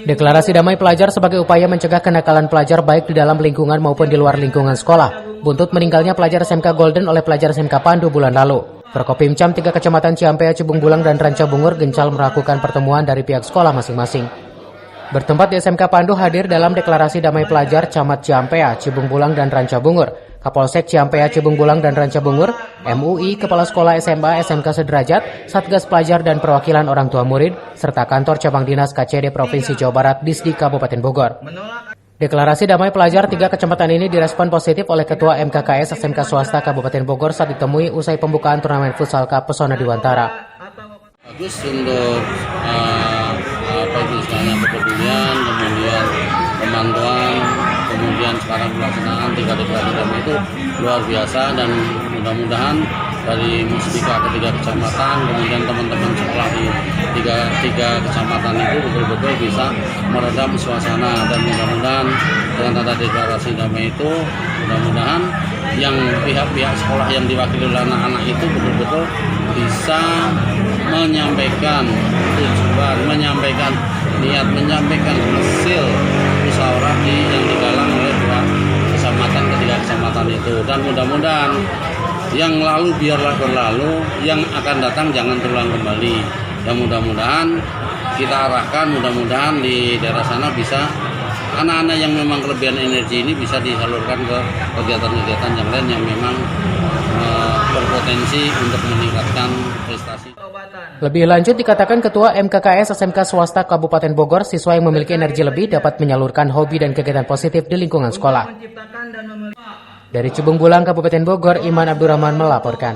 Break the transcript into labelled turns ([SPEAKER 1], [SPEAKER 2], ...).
[SPEAKER 1] Deklarasi damai pelajar sebagai upaya mencegah kenakalan pelajar baik di dalam lingkungan maupun di luar lingkungan sekolah. Buntut meninggalnya pelajar SMK Golden oleh pelajar SMK Pandu bulan lalu. Forkopimcam 3 kecamatan Ciampea, Cibung Bulang, dan Ranca Bungur gencar melakukan pertemuan dari pihak sekolah masing-masing. Bertempat di SMK Pandu hadir dalam deklarasi damai pelajar Camat Ciampea, Cibung Bulang, dan Ranca Bungur, Kapolsek Ciampea, Cibung Bulang, dan Ranca Bungur, MUI, Kepala Sekolah SMA, SMK Sederajat, Satgas Pelajar dan Perwakilan Orang Tua Murid, serta Kantor Cabang Dinas KCD Provinsi Jawa Barat Disdi Kabupaten Bogor. Deklarasi damai pelajar 3 kecamatan ini direspon positif oleh Ketua MKKS SMK Swasta Kabupaten Bogor saat ditemui usai pembukaan turnamen futsal Cup Pesona Diwantara.
[SPEAKER 2] Bagus untuk kepedulian, kemudian pemantauan, kemudian sekarang pelaksanaan 3 deklarasi damai itu luar biasa, dan mudah-mudahan dari Musbika ke 3 kecamatan, kemudian teman-teman sekolah di tiga kecamatan itu betul-betul bisa meredam suasana, dan mudah-mudahan dengan ada deklarasi damai itu, mudah-mudahan yang pihak-pihak sekolah yang diwakili oleh anak-anak itu betul-betul bisa menyampaikan tujuan, menyampaikan niat, menyampaikan hasil musyawarah yang digalang oleh 2 kecamatan, ketiga kecamatan itu, dan mudah-mudahan yang lalu biarlah berlalu, yang akan datang jangan terulang kembali. Dan mudah-mudahan kita arahkan, mudah-mudahan di daerah sana bisa anak-anak yang memang kelebihan energi ini bisa disalurkan ke kegiatan-kegiatan yang lain yang memang berpotensi untuk meningkatkan prestasi.
[SPEAKER 1] Lebih lanjut dikatakan Ketua MKKS SMK Swasta Kabupaten Bogor, siswa yang memiliki energi lebih dapat menyalurkan hobi dan kegiatan positif di lingkungan sekolah. Dari Cibung Bulang, Kabupaten Bogor, Iman Abdurrahman melaporkan.